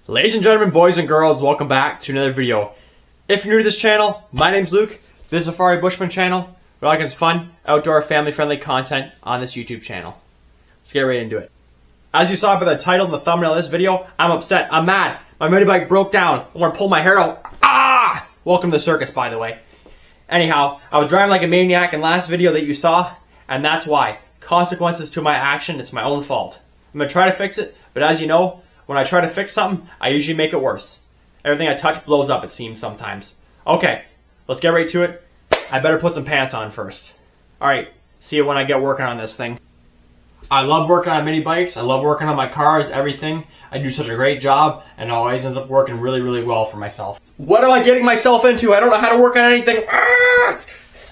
Ladies and gentlemen, boys and girls, welcome back to another video. If you're new to this channel, my name's Luke. This is a Safari Bushman channel. We're liking fun, outdoor, family-friendly content on this YouTube channel. Let's get right into it. As you saw by the title and the thumbnail of this video, I'm upset. I'm mad. My mini bike broke down. I want to pull my hair out. Ah! Welcome to the circus, by the way. Anyhow, I was driving like a maniac in last video that you saw, and that's why. Consequences to my action, it's my own fault. I'm going to try to fix it, but as you know, when I try to fix something, I usually make it worse. Everything I touch blows up, it seems sometimes. Okay, let's get right to it. I better put some pants on first. Alright, see you when I get working on this thing. I love working on mini bikes. I love working on my cars, everything. I do such a great job, and it always ends up working really, really well for myself. What am I getting myself into? I don't know how to work on anything. I'm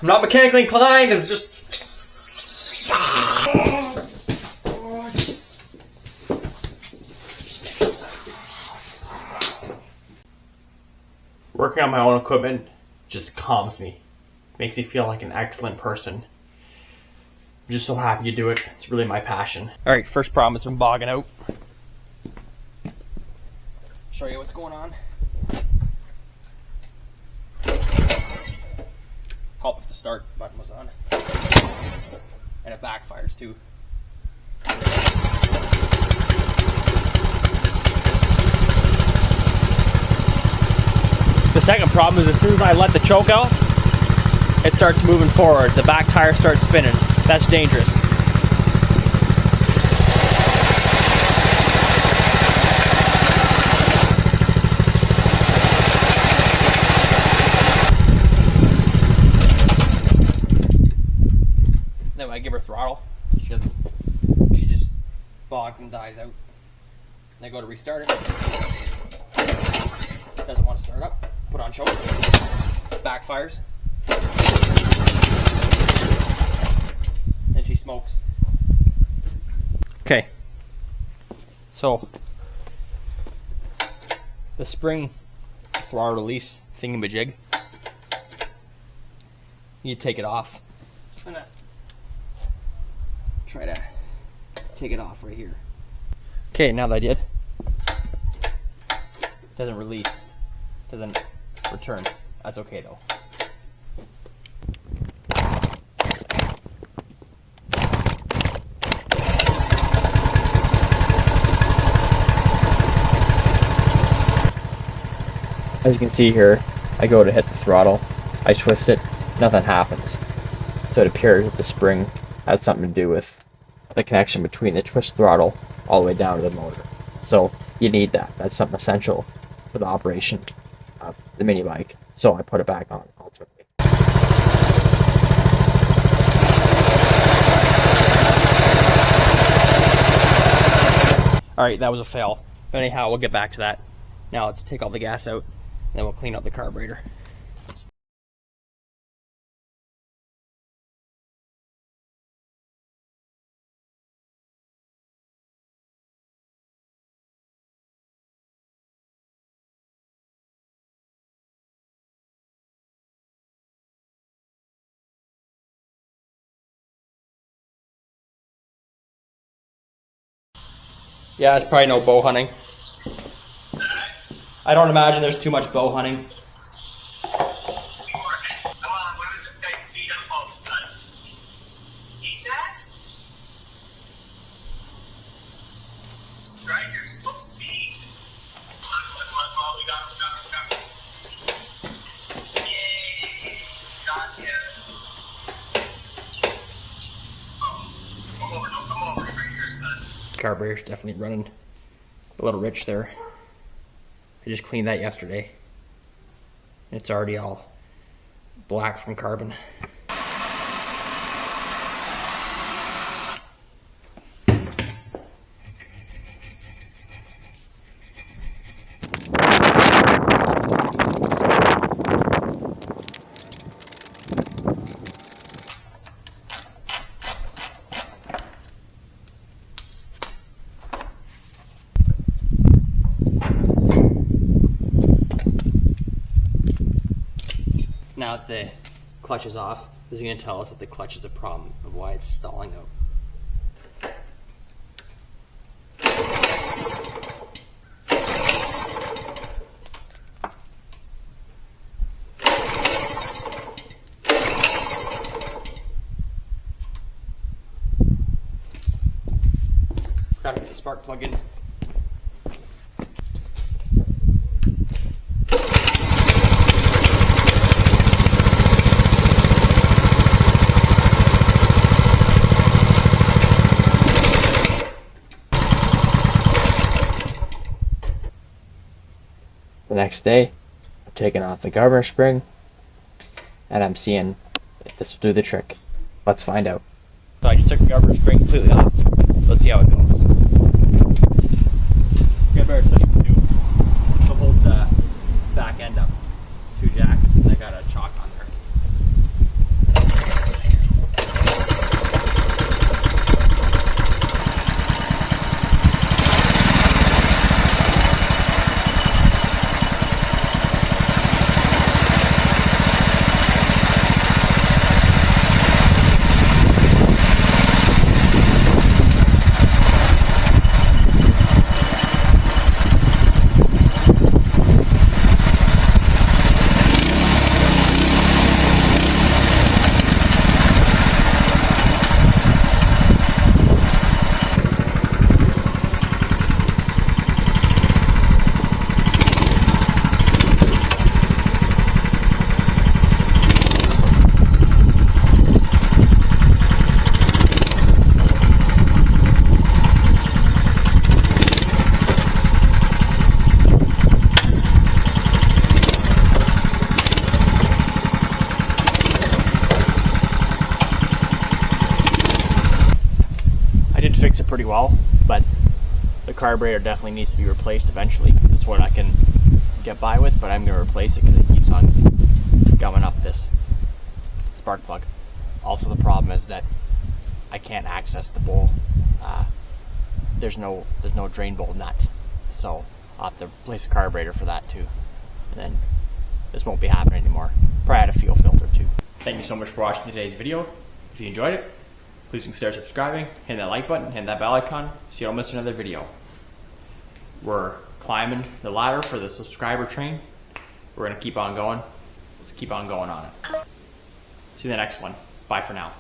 not mechanically inclined. I'm just... Working on my own equipment just calms me. Makes me feel like an excellent person. I'm just so happy to do it. It's really my passion. Alright, first problem is I'm bogging out. Show you what's going on. Help if the start button was on. And it backfires too. The second problem is as soon as I let the choke out, it starts moving forward. The back tire starts spinning. That's dangerous. Then when I give her throttle, she just bogs and dies out. Then I go to restart it. Doesn't want to start up. Put on choke. Backfires. And she smokes. Okay. So the spring throttle release thingamajig. You take it off. I'm gonna try to take it off right here. Okay, now that I did. Doesn't release. Doesn't return. That's okay though. As you can see here, I go to hit the throttle, I twist it, nothing happens. So it appears that the spring has something to do with the connection between the twist throttle all the way down to the motor. So you need that. That's something essential for the operation of the mini bike. So I put it back on ultimately. Alright, that was a fail. But anyhow, we'll get back to that. Now let's take all the gas out, and then we'll clean out the carburetor. Yeah, it's probably no bow hunting. I don't imagine there's too much bow hunting. Come on, women, this guy's speed up all of a sudden. Eat that? Strike your slow speed. Come on, we got it. Yay! Got you. Oh, come over, right here, son. Carburetor's definitely running a little rich there. I just cleaned that yesterday. It's already all black from carbon. Now that the clutch is off, this is going to tell us if the clutch is a problem of why it's stalling out. Gotta get the spark plug in. The next day, I'm taking off the governor spring, and I'm seeing if this will do the trick. Let's find out. So I just took the governor spring completely off. Let's see how it goes. Got a better system too to hold the back end up. 2 jacks, and I got a chock on there. Fix it pretty well, but the carburetor definitely needs to be replaced eventually. That's what I can get by with, but I'm going to replace it because it keeps on gumming up this spark plug. Also, the problem is that I can't access the bowl. There's no drain bowl nut, so I'll have to replace the carburetor for that too. And then this won't be happening anymore. Probably add a fuel filter too. Thank you so much for watching today's video. If you enjoyed it, please consider subscribing, hit that like button, hit that bell icon so you don't miss another video. We're climbing the ladder for the subscriber train. We're going to keep on going. Let's keep on going on it. See you in the next one. Bye for now.